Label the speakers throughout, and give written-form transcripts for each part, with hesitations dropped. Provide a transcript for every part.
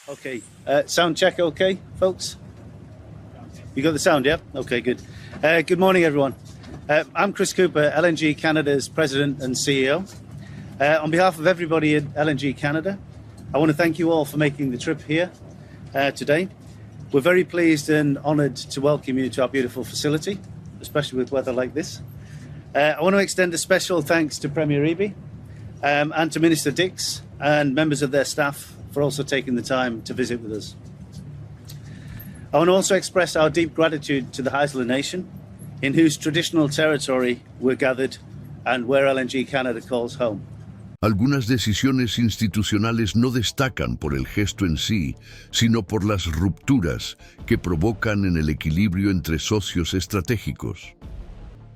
Speaker 1: Okay. Sound check okay, folks? You got the sound, yeah? Okay, good. Good morning, everyone. I'm Chris Cooper, LNG Canada's President and CEO. On behalf of everybody at LNG Canada, I want to thank you all for making the trip here today. We're very pleased and honoured to welcome you to our beautiful facility, especially with weather like this. I want to extend a special thanks to Premier Eby and to Minister Dix and members of their staff for also taking the time to visit with us. I want to also express our deep gratitude to the Haisla Nation, in whose traditional territory we're gathered and where LNG Canada calls home.
Speaker 2: Algunas decisiones institucionales no destacan por el gesto en sí, sino por las rupturas que provocan en el equilibrio entre socios estratégicos.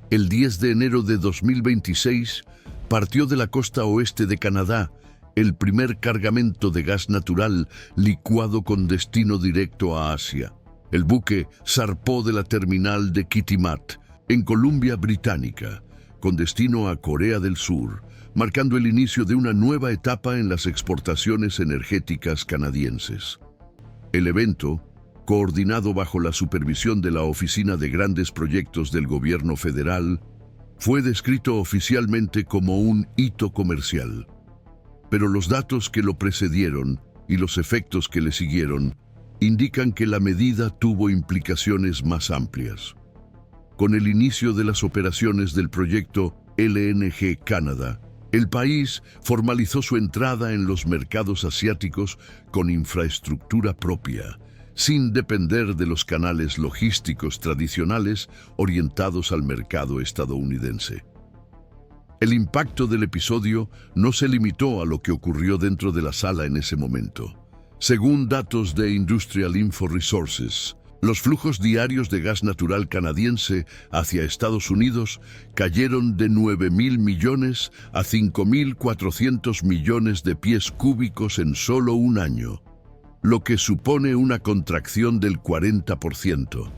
Speaker 2: El 10 de enero de 2026 partió de la costa oeste de Canadá el primer cargamento de gas natural licuado con destino directo a Asia. El buque zarpó de la terminal de Kitimat, en Columbia Británica, con destino a Corea del Sur, marcando el inicio de una nueva etapa en las exportaciones energéticas canadienses. El evento, coordinado bajo la supervisión de la Oficina de Grandes Proyectos del Gobierno Federal, fue descrito oficialmente como un hito comercial. Pero los datos que lo precedieron y los efectos que le siguieron indican que la medida tuvo implicaciones más amplias. Con el inicio de las operaciones del proyecto LNG Canada, el país formalizó su entrada en los mercados asiáticos con infraestructura propia, sin depender de los canales logísticos tradicionales orientados al mercado estadounidense. El impacto del episodio no se limitó a lo que ocurrió dentro de la sala en ese momento. Según datos de Industrial Info Resources, los flujos diarios de gas natural canadiense hacia Estados Unidos cayeron de 9.000 millones a 5.400 millones de pies cúbicos en solo un año, lo que supone una contracción del 40%.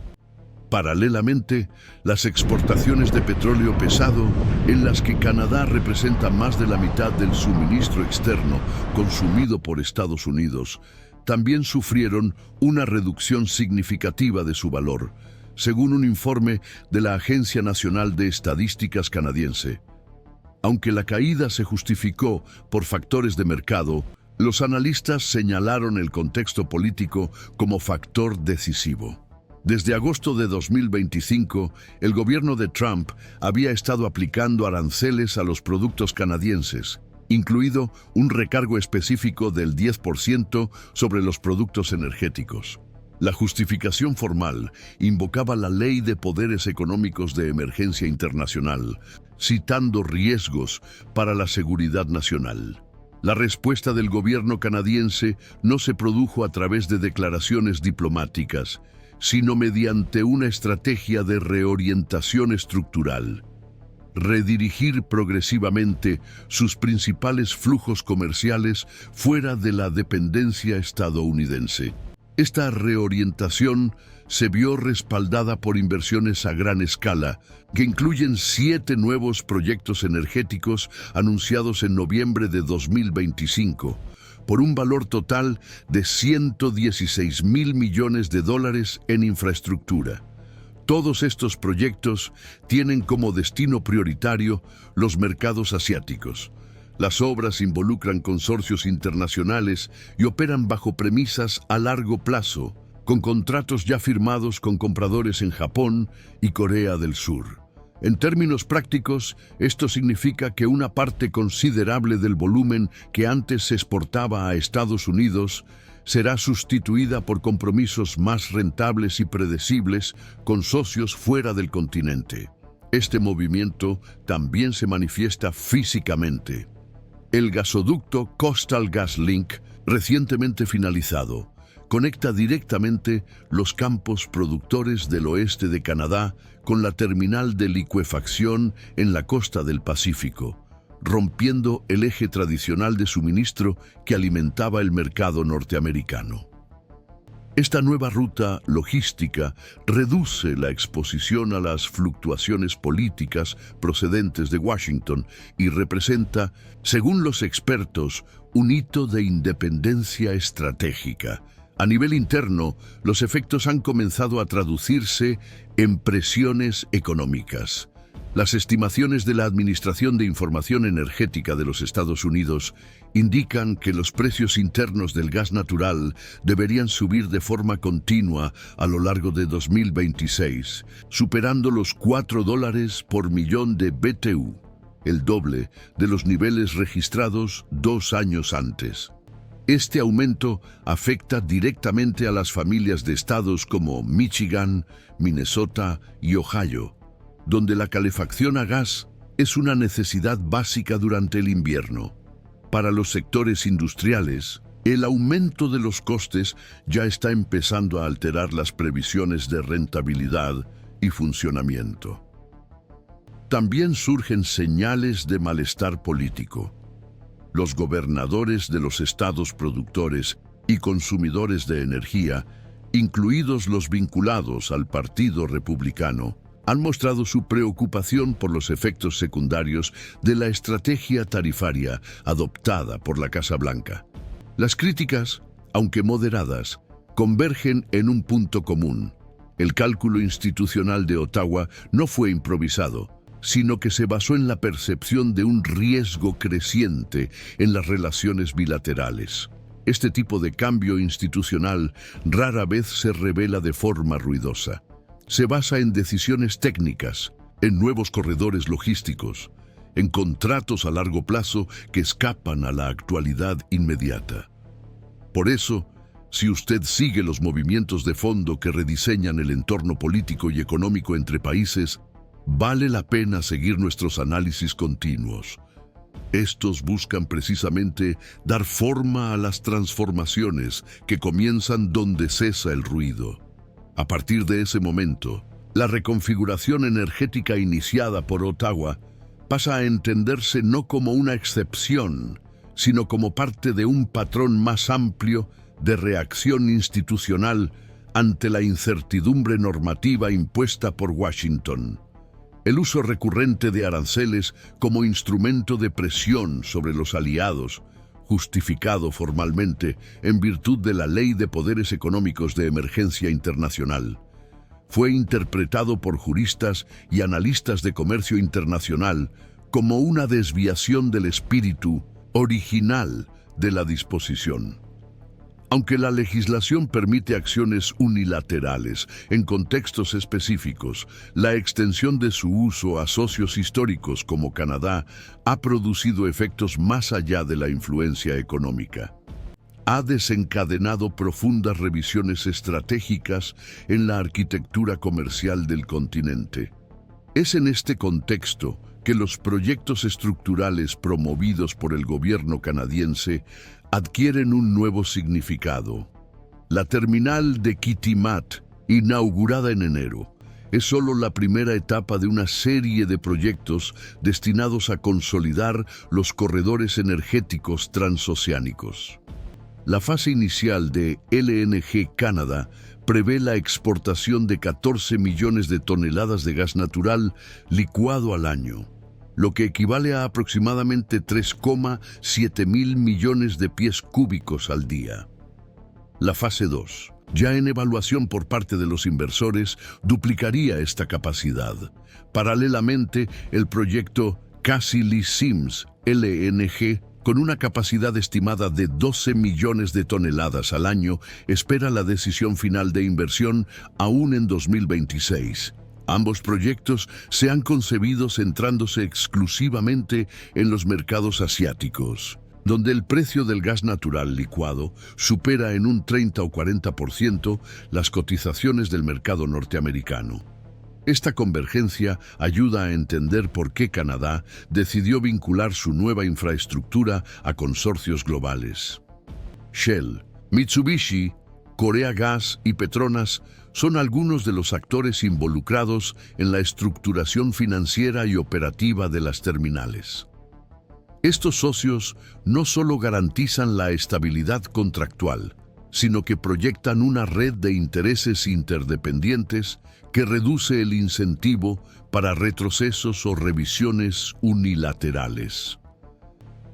Speaker 2: Paralelamente, las exportaciones de petróleo pesado, en las que Canadá representa más de la mitad del suministro externo consumido por Estados Unidos, también sufrieron una reducción significativa de su valor, según un informe de la Agencia Nacional de Estadísticas canadiense. Aunque la caída se justificó por factores de mercado, los analistas señalaron el contexto político como factor decisivo. Desde agosto de 2025, el gobierno de Trump había estado aplicando aranceles a los productos canadienses, incluido un recargo específico del 10% sobre los productos energéticos. La justificación formal invocaba la Ley de Poderes Económicos de Emergencia Internacional, citando riesgos para la seguridad nacional. La respuesta del gobierno canadiense no se produjo a través de declaraciones diplomáticas, sino mediante una estrategia de reorientación estructural. Redirigir progresivamente sus principales flujos comerciales fuera de la dependencia estadounidense. Esta reorientación se vio respaldada por inversiones a gran escala, que incluyen 7 nuevos proyectos energéticos anunciados en noviembre de 2025, por un valor total de $116.000 millones en infraestructura. Todos estos proyectos tienen como destino prioritario los mercados asiáticos. Las obras involucran consorcios internacionales y operan bajo premisas a largo plazo, con contratos ya firmados con compradores en Japón y Corea del Sur. En términos prácticos, esto significa que una parte considerable del volumen que antes se exportaba a Estados Unidos será sustituida por compromisos más rentables y predecibles con socios fuera del continente. Este movimiento también se manifiesta físicamente. El gasoducto Coastal GasLink, recientemente finalizado, conecta directamente los campos productores del oeste de Canadá con la terminal de licuefacción en la costa del Pacífico, rompiendo el eje tradicional de suministro que alimentaba el mercado norteamericano. Esta nueva ruta logística reduce la exposición a las fluctuaciones políticas procedentes de Washington y representa, según los expertos, un hito de independencia estratégica. A nivel interno, los efectos han comenzado a traducirse en presiones económicas. Las estimaciones de la Administración de Información Energética de los Estados Unidos indican que los precios internos del gas natural deberían subir de forma continua a lo largo de 2026, superando los $4 por millón de BTU, el doble de los niveles registrados 2 años antes. Este aumento afecta directamente a las familias de estados como Michigan, Minnesota y Ohio, donde la calefacción a gas es una necesidad básica durante el invierno. Para los sectores industriales, el aumento de los costes ya está empezando a alterar las previsiones de rentabilidad y funcionamiento. También surgen señales de malestar político. Los gobernadores de los estados productores y consumidores de energía, incluidos los vinculados al Partido Republicano, han mostrado su preocupación por los efectos secundarios de la estrategia tarifaria adoptada por la Casa Blanca. Las críticas, aunque moderadas, convergen en un punto común. El cálculo institucional de Ottawa no fue improvisado, sino que se basó en la percepción de un riesgo creciente en las relaciones bilaterales. Este tipo de cambio institucional rara vez se revela de forma ruidosa. Se basa en decisiones técnicas, en nuevos corredores logísticos, en contratos a largo plazo que escapan a la actualidad inmediata. Por eso, si usted sigue los movimientos de fondo que rediseñan el entorno político y económico entre países, vale la pena seguir nuestros análisis continuos. Estos buscan precisamente dar forma a las transformaciones que comienzan donde cesa el ruido. A partir de ese momento, la reconfiguración energética iniciada por Ottawa pasa a entenderse no como una excepción, sino como parte de un patrón más amplio de reacción institucional ante la incertidumbre normativa impuesta por Washington. El uso recurrente de aranceles como instrumento de presión sobre los aliados, justificado formalmente en virtud de la Ley de Poderes Económicos de Emergencia Internacional, fue interpretado por juristas y analistas de comercio internacional como una desviación del espíritu original de la disposición. Aunque la legislación permite acciones unilaterales en contextos específicos, la extensión de su uso a socios históricos como Canadá ha producido efectos más allá de la influencia económica. Ha desencadenado profundas revisiones estratégicas en la arquitectura comercial del continente. Es en este contexto que los proyectos estructurales promovidos por el gobierno canadiense adquieren un nuevo significado. La terminal de Kitimat, inaugurada en enero, es solo la primera etapa de una serie de proyectos destinados a consolidar los corredores energéticos transoceánicos. La fase inicial de LNG Canadá prevé la exportación de 14 millones de toneladas de gas natural licuado al año, lo que equivale a aproximadamente 3,7 mil millones de pies cúbicos al día. La fase 2, ya en evaluación por parte de los inversores, duplicaría esta capacidad. Paralelamente, el proyecto Cassily Sims LNG, con una capacidad estimada de 12 millones de toneladas al año, espera la decisión final de inversión aún en 2026. Ambos proyectos se han concebido centrándose exclusivamente en los mercados asiáticos, donde el precio del gas natural licuado supera en un 30 o 40% las cotizaciones del mercado norteamericano. Esta convergencia ayuda a entender por qué Canadá decidió vincular su nueva infraestructura a consorcios globales. Shell, Mitsubishi, Korea Gas y Petronas son algunos de los actores involucrados en la estructuración financiera y operativa de las terminales. Estos socios no solo garantizan la estabilidad contractual, sino que proyectan una red de intereses interdependientes que reduce el incentivo para retrocesos o revisiones unilaterales.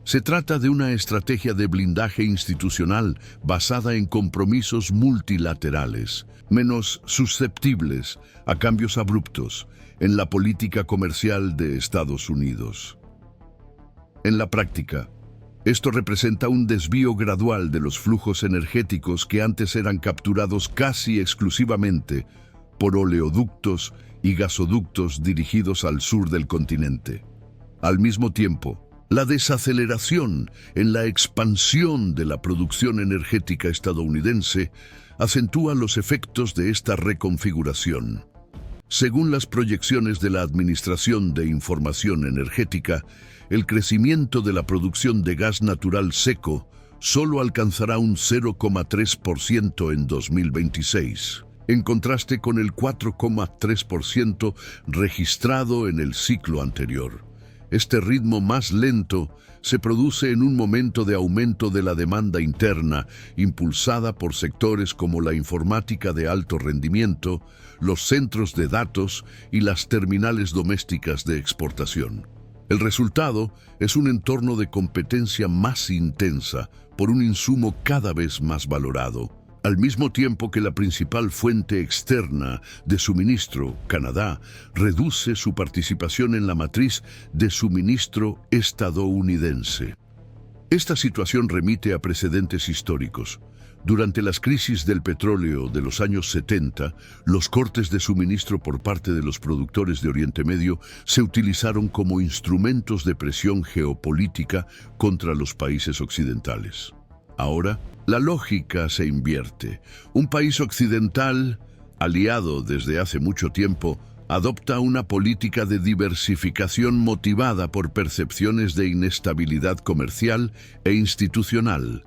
Speaker 2: Se trata de una estrategia de blindaje institucional basada en compromisos multilaterales, menos susceptibles a cambios abruptos en la política comercial de Estados Unidos. En la práctica, esto representa un desvío gradual de los flujos energéticos que antes eran capturados casi exclusivamente por oleoductos y gasoductos dirigidos al sur del continente. Al mismo tiempo, la desaceleración en la expansión de la producción energética estadounidense acentúa los efectos de esta reconfiguración. Según las proyecciones de la Administración de Información Energética, el crecimiento de la producción de gas natural seco solo alcanzará un 0,3% en 2026, en contraste con el 4,3% registrado en el ciclo anterior. Este ritmo más lento se produce en un momento de aumento de la demanda interna, impulsada por sectores como la informática de alto rendimiento, los centros de datos y las terminales domésticas de exportación. El resultado es un entorno de competencia más intensa por un insumo cada vez más valorado, al mismo tiempo que la principal fuente externa de suministro, Canadá, reduce su participación en la matriz de suministro estadounidense. Esta situación remite a precedentes históricos. Durante las crisis del petróleo de los años 70, los cortes de suministro por parte de los productores de Oriente Medio se utilizaron como instrumentos de presión geopolítica contra los países occidentales. Ahora, la lógica se invierte. Un país occidental, aliado desde hace mucho tiempo, adopta una política de diversificación motivada por percepciones de inestabilidad comercial e institucional.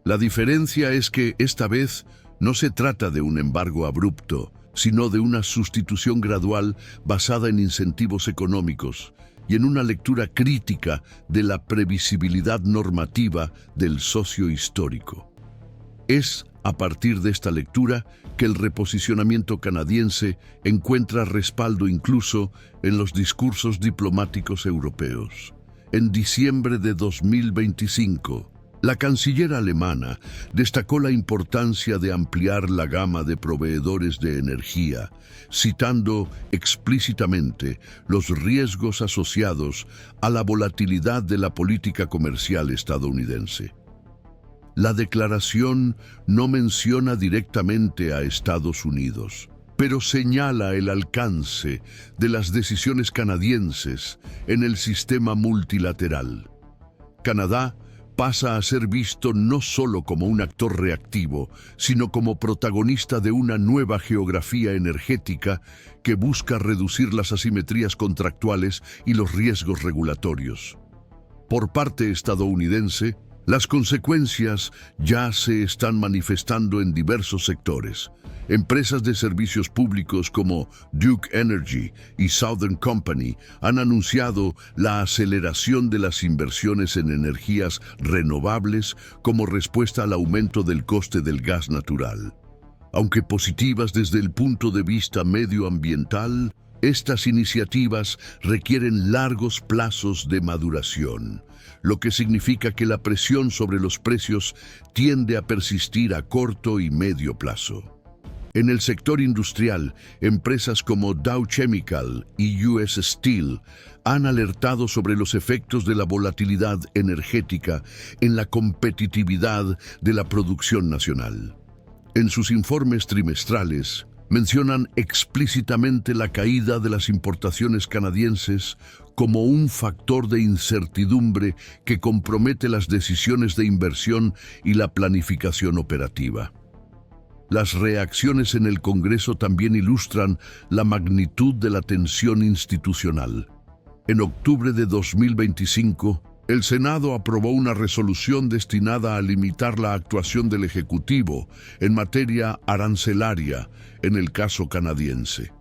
Speaker 2: La diferencia es que esta vez no se trata de un embargo abrupto, sino de una sustitución gradual basada en incentivos económicos y en una lectura crítica de la previsibilidad normativa del socio histórico. Es a partir de esta lectura que el reposicionamiento canadiense encuentra respaldo incluso en los discursos diplomáticos europeos. En diciembre de 2025, la canciller alemana destacó la importancia de ampliar la gama de proveedores de energía, citando explícitamente los riesgos asociados a la volatilidad de la política comercial estadounidense. La declaración no menciona directamente a Estados Unidos, pero señala el alcance de las decisiones canadienses en el sistema multilateral. Canadá pasa a ser visto no solo como un actor reactivo, sino como protagonista de una nueva geografía energética que busca reducir las asimetrías contractuales y los riesgos regulatorios. Por parte estadounidense, las consecuencias ya se están manifestando en diversos sectores. Empresas de servicios públicos como Duke Energy y Southern Company han anunciado la aceleración de las inversiones en energías renovables como respuesta al aumento del coste del gas natural. Aunque positivas desde el punto de vista medioambiental, estas iniciativas requieren largos plazos de maduración, lo que significa que la presión sobre los precios tiende a persistir a corto y medio plazo. En el sector industrial, empresas como Dow Chemical y US Steel han alertado sobre los efectos de la volatilidad energética en la competitividad de la producción nacional. En sus informes trimestrales, mencionan explícitamente la caída de las importaciones canadienses como un factor de incertidumbre que compromete las decisiones de inversión y la planificación operativa. Las reacciones en el Congreso también ilustran la magnitud de la tensión institucional. En octubre de 2025, el Senado aprobó una resolución destinada a limitar la actuación del Ejecutivo en materia arancelaria en el caso canadiense.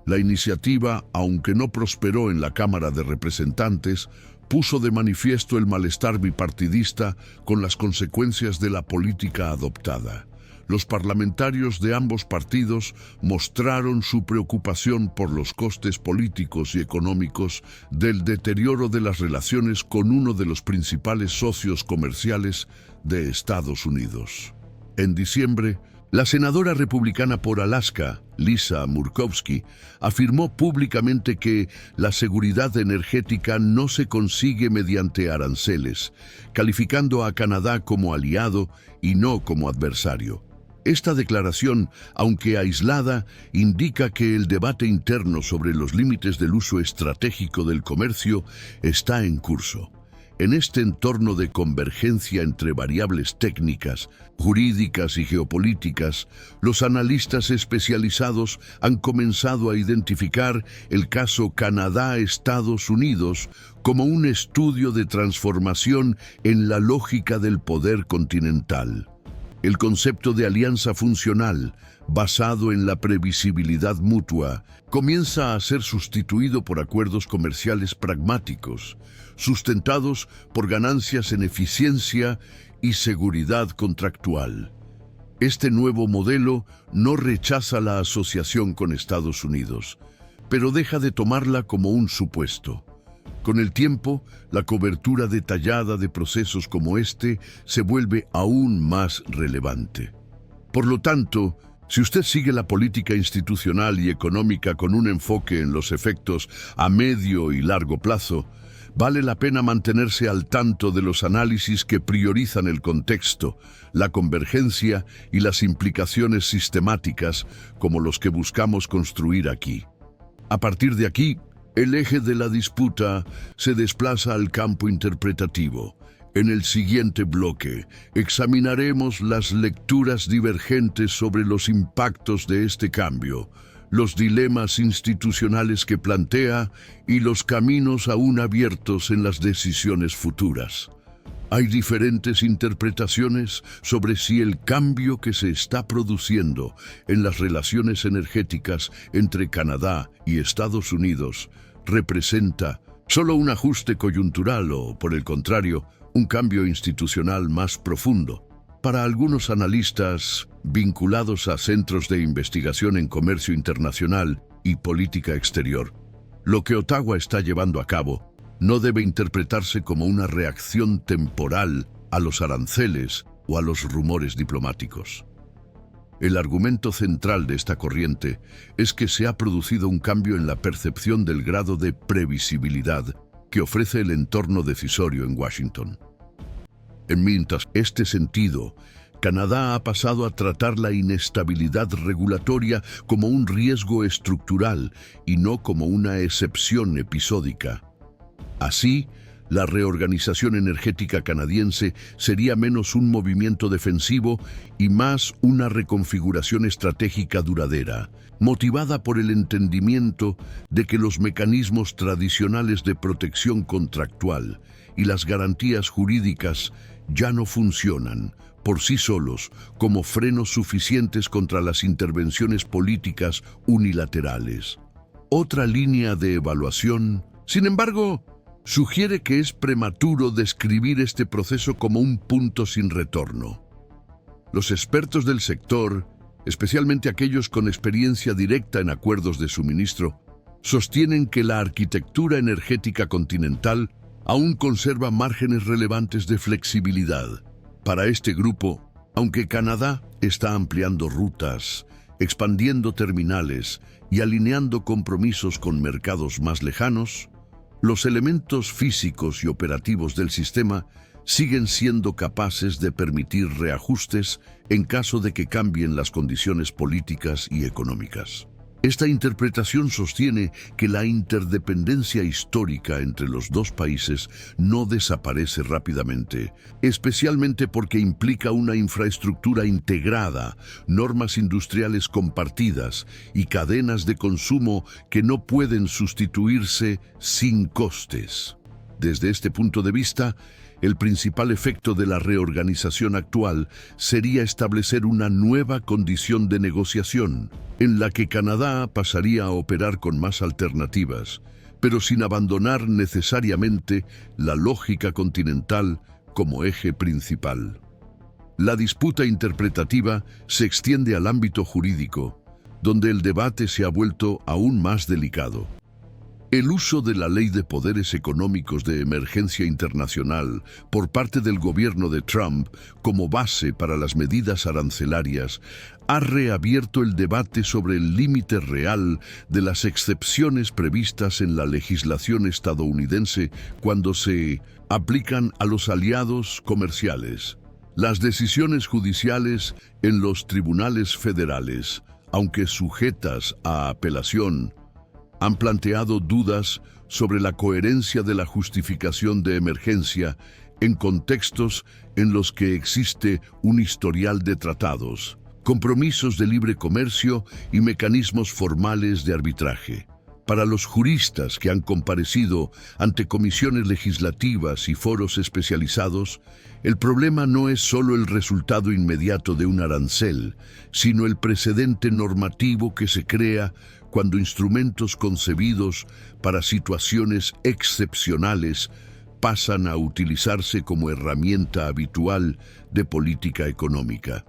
Speaker 2: La iniciativa, aunque no prosperó en la Cámara de Representantes, puso de manifiesto el malestar bipartidista con las consecuencias de la política adoptada. los parlamentarios de ambos partidos mostraron su preocupación por los costes políticos y económicos del deterioro de las relaciones con uno de los principales socios comerciales de Estados Unidos. En diciembre, la senadora republicana por Alaska, Lisa Murkowski, afirmó públicamente que la seguridad energética no se consigue mediante aranceles, calificando a Canadá como aliado y no como adversario. Esta declaración, aunque aislada, indica que el debate interno sobre los límites del uso estratégico del comercio está en curso. En este entorno de convergencia entre variables técnicas, jurídicas y geopolíticas, los analistas especializados han comenzado a identificar el caso Canadá-Estados Unidos como un estudio de transformación en la lógica del poder continental. El concepto de alianza funcional, basado en la previsibilidad mutua, comienza a ser sustituido por acuerdos comerciales pragmáticos, sustentados por ganancias en eficiencia y seguridad contractual. Este nuevo modelo no rechaza la asociación con Estados Unidos, pero deja de tomarla como un supuesto. Con el tiempo, la cobertura detallada de procesos como este se vuelve aún más relevante. Por lo tanto, si usted sigue la política institucional y económica con un enfoque en los efectos a medio y largo plazo, vale la pena mantenerse al tanto de los análisis que priorizan el contexto, la convergencia y las implicaciones sistemáticas como los que buscamos construir aquí. A partir de aquí, el eje de la disputa se desplaza al campo interpretativo. En el siguiente bloque, examinaremos las lecturas divergentes sobre los impactos de este cambio, los dilemas institucionales que plantea y los caminos aún abiertos en las decisiones futuras. Hay diferentes interpretaciones sobre si el cambio que se está produciendo en las relaciones energéticas entre Canadá y Estados Unidos representa solo un ajuste coyuntural o, por el contrario, un cambio institucional más profundo. Para algunos analistas vinculados a centros de investigación en comercio internacional y política exterior, lo que Ottawa está llevando a cabo no debe interpretarse como una reacción temporal a los aranceles o a los rumores diplomáticos. El argumento central de esta corriente es que se ha producido un cambio en la percepción del grado de previsibilidad que ofrece el entorno decisorio en Washington. En este sentido, Canadá ha pasado a tratar la inestabilidad regulatoria como un riesgo estructural y no como una excepción episódica. Así, la reorganización energética canadiense sería menos un movimiento defensivo y más una reconfiguración estratégica duradera, motivada por el entendimiento de que los mecanismos tradicionales de protección contractual y las garantías jurídicas ya no funcionan por sí solos como frenos suficientes contra las intervenciones políticas unilaterales. Otra línea de evaluación, sin embargo, sugiere que es prematuro describir este proceso como un punto sin retorno. Los expertos del sector, especialmente aquellos con experiencia directa en acuerdos de suministro, sostienen que la arquitectura energética continental aún conserva márgenes relevantes de flexibilidad. Para este grupo, aunque Canadá está ampliando rutas, expandiendo terminales y alineando compromisos con mercados más lejanos, los elementos físicos y operativos del sistema siguen siendo capaces de permitir reajustes en caso de que cambien las condiciones políticas y económicas. Esta interpretación sostiene que la interdependencia histórica entre los dos países no desaparece rápidamente, especialmente porque implica una infraestructura integrada, normas industriales compartidas y cadenas de consumo que no pueden sustituirse sin costes. Desde este punto de vista, el principal efecto de la reorganización actual sería establecer una nueva condición de negociación, en la que Canadá pasaría a operar con más alternativas, pero sin abandonar necesariamente la lógica continental como eje principal. La disputa interpretativa se extiende al ámbito jurídico, donde el debate se ha vuelto aún más delicado. El uso de la Ley de Poderes Económicos de Emergencia Internacional por parte del gobierno de Trump como base para las medidas arancelarias ha reabierto el debate sobre el límite real de las excepciones previstas en la legislación estadounidense cuando se aplican a los aliados comerciales. Las decisiones judiciales en los tribunales federales, aunque sujetas a apelación, han planteado dudas sobre la coherencia de la justificación de emergencia en contextos en los que existe un historial de tratados, compromisos de libre comercio y mecanismos formales de arbitraje. Para los juristas que han comparecido ante comisiones legislativas y foros especializados, el problema no es solo el resultado inmediato de un arancel, sino el precedente normativo que se crea cuando instrumentos concebidos para situaciones excepcionales pasan a utilizarse como herramienta habitual de política económica.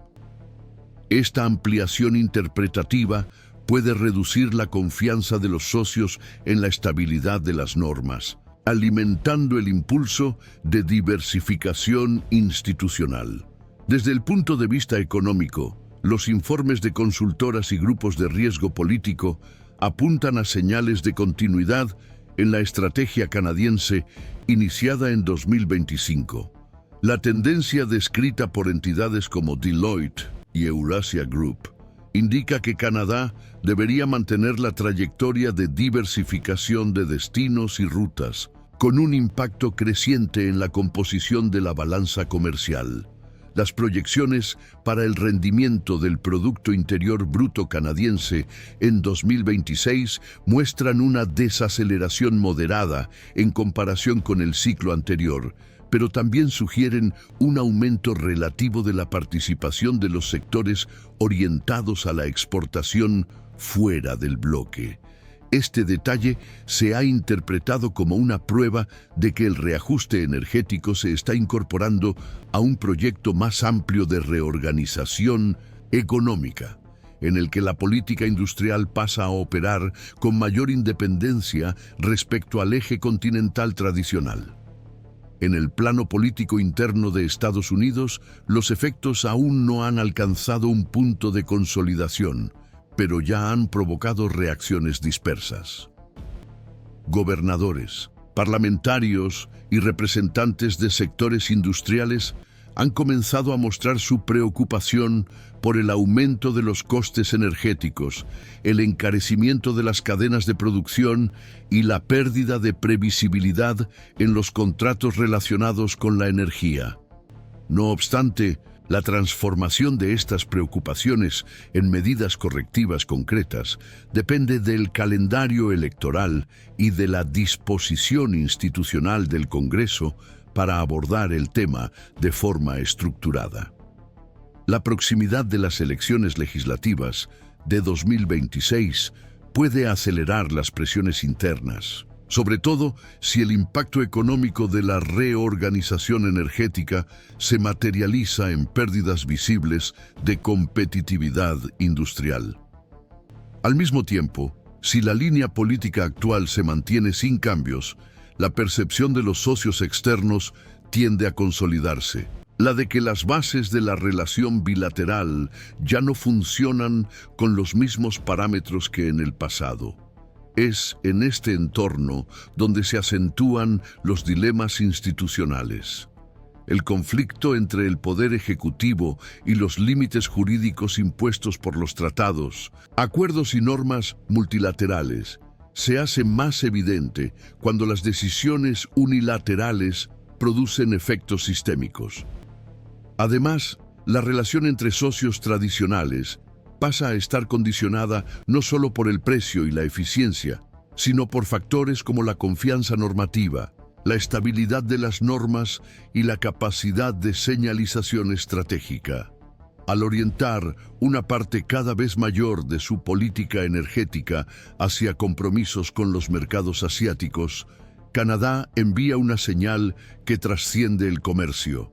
Speaker 2: Esta ampliación interpretativa puede reducir la confianza de los socios en la estabilidad de las normas, alimentando el impulso de diversificación institucional. Desde el punto de vista económico, los informes de consultoras y grupos de riesgo político apuntan a señales de continuidad en la estrategia canadiense iniciada en 2025. La tendencia descrita por entidades como Deloitte y Eurasia Group indica que Canadá debería mantener la trayectoria de diversificación de destinos y rutas, con un impacto creciente en la composición de la balanza comercial. Las proyecciones para el rendimiento del Producto Interior Bruto canadiense en 2026 muestran una desaceleración moderada en comparación con el ciclo anterior, pero también sugieren un aumento relativo de la participación de los sectores orientados a la exportación fuera del bloque. Este detalle se ha interpretado como una prueba de que el reajuste energético se está incorporando a un proyecto más amplio de reorganización económica, en el que la política industrial pasa a operar con mayor independencia respecto al eje continental tradicional. En el plano político interno de Estados Unidos, los efectos aún no han alcanzado un punto de consolidación, pero ya han provocado reacciones dispersas. Gobernadores, parlamentarios y representantes de sectores industriales han comenzado a mostrar su preocupación por el aumento de los costes energéticos, el encarecimiento de las cadenas de producción y la pérdida de previsibilidad en los contratos relacionados con la energía. No obstante, la transformación de estas preocupaciones en medidas correctivas concretas depende del calendario electoral y de la disposición institucional del Congreso para abordar el tema de forma estructurada. La proximidad de las elecciones legislativas de 2026 puede acelerar las presiones internas, sobre todo si el impacto económico de la reorganización energética se materializa en pérdidas visibles de competitividad industrial. Al mismo tiempo, si la línea política actual se mantiene sin cambios, la percepción de los socios externos tiende a consolidarse, la de que las bases de la relación bilateral ya no funcionan con los mismos parámetros que en el pasado. Es en este entorno donde se acentúan los dilemas institucionales. El conflicto entre el poder ejecutivo y los límites jurídicos impuestos por los tratados, acuerdos y normas multilaterales se hace más evidente cuando las decisiones unilaterales producen efectos sistémicos. Además, la relación entre socios tradicionales pasa a estar condicionada no solo por el precio y la eficiencia, sino por factores como la confianza normativa, la estabilidad de las normas y la capacidad de señalización estratégica. Al orientar una parte cada vez mayor de su política energética hacia compromisos con los mercados asiáticos, Canadá envía una señal que trasciende el comercio.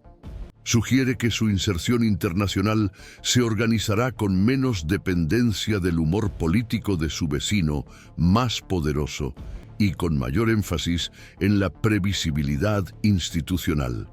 Speaker 2: Sugiere que su inserción internacional se organizará con menos dependencia del humor político de su vecino más poderoso y con mayor énfasis en la previsibilidad institucional.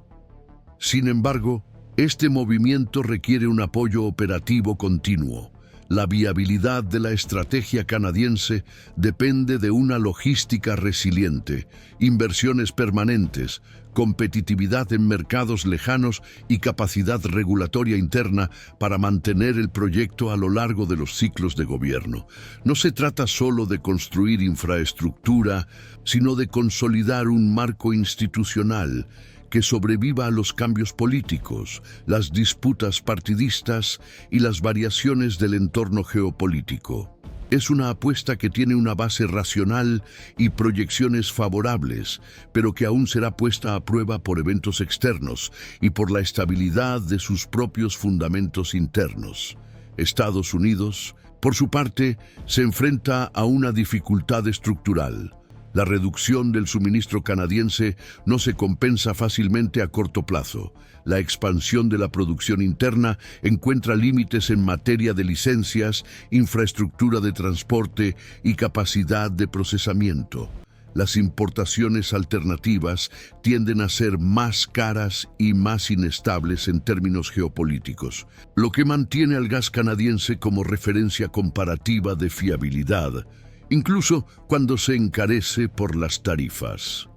Speaker 2: Sin embargo, este movimiento requiere un apoyo operativo continuo. La viabilidad de la estrategia canadiense depende de una logística resiliente, inversiones permanentes, competitividad en mercados lejanos y capacidad regulatoria interna para mantener el proyecto a lo largo de los ciclos de gobierno. No se trata solo de construir infraestructura, sino de consolidar un marco institucional que sobreviva a los cambios políticos, las disputas partidistas y las variaciones del entorno geopolítico. Es una apuesta que tiene una base racional y proyecciones favorables, pero que aún será puesta a prueba por eventos externos y por la estabilidad de sus propios fundamentos internos. Estados Unidos, por su parte, se enfrenta a una dificultad estructural. La reducción del suministro canadiense no se compensa fácilmente a corto plazo. La expansión de la producción interna encuentra límites en materia de licencias, infraestructura de transporte y capacidad de procesamiento. Las importaciones alternativas tienden a ser más caras y más inestables en términos geopolíticos, lo que mantiene al gas canadiense como referencia comparativa de fiabilidad, incluso cuando se encarece por las tarifas.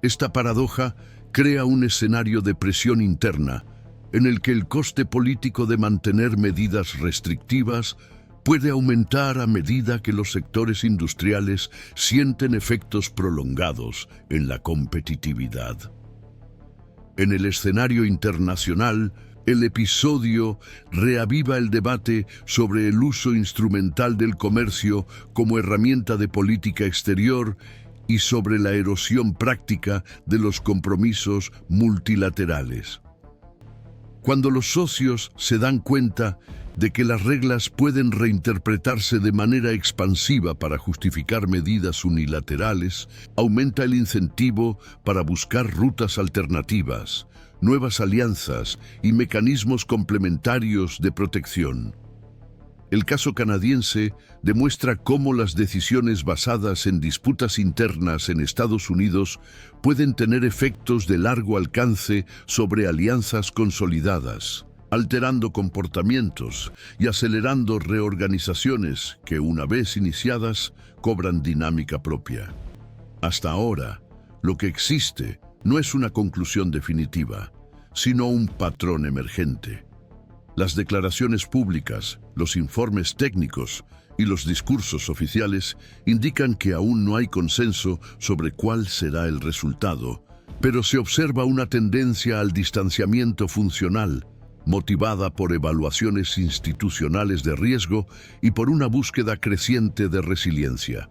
Speaker 2: Esta paradoja crea un escenario de presión interna en el que el coste político de mantener medidas restrictivas puede aumentar a medida que los sectores industriales sienten efectos prolongados en la competitividad. En el escenario internacional, el episodio reaviva el debate sobre el uso instrumental del comercio como herramienta de política exterior y sobre la erosión práctica de los compromisos multilaterales. Cuando los socios se dan cuenta de que las reglas pueden reinterpretarse de manera expansiva para justificar medidas unilaterales, aumenta el incentivo para buscar rutas alternativas, nuevas alianzas y mecanismos complementarios de protección. El caso canadiense demuestra cómo las decisiones basadas en disputas internas en Estados Unidos pueden tener efectos de largo alcance sobre alianzas consolidadas, alterando comportamientos y acelerando reorganizaciones que, una vez iniciadas, cobran dinámica propia. Hasta ahora, lo que existe no es una conclusión definitiva, sino un patrón emergente. Las declaraciones públicas, los informes técnicos y los discursos oficiales indican que aún no hay consenso sobre cuál será el resultado, pero se observa una tendencia al distanciamiento funcional, motivada por evaluaciones institucionales de riesgo y por una búsqueda creciente de resiliencia.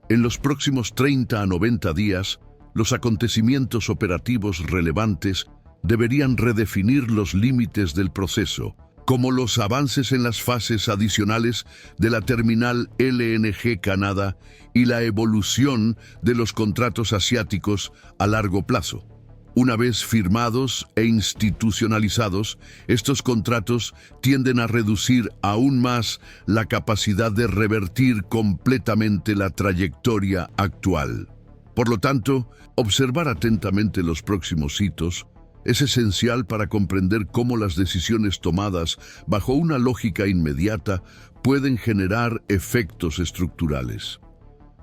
Speaker 2: En los próximos 30 a 90 días, los acontecimientos operativos relevantes deberían redefinir los límites del proceso, como los avances en las fases adicionales de la terminal LNG Canadá y la evolución de los contratos asiáticos a largo plazo. Una vez firmados e institucionalizados, estos contratos tienden a reducir aún más la capacidad de revertir completamente la trayectoria actual. Por lo tanto, observar atentamente los próximos hitos es esencial para comprender cómo las decisiones tomadas bajo una lógica inmediata pueden generar efectos estructurales.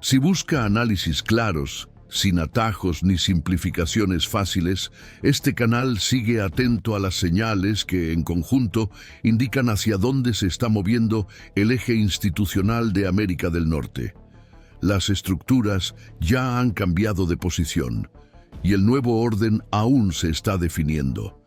Speaker 2: Si busca análisis claros, sin atajos ni simplificaciones fáciles, este canal sigue atento a las señales que, en conjunto, indican hacia dónde se está moviendo el eje institucional de América del Norte. Las estructuras ya han cambiado de posición, y el nuevo orden aún se está definiendo.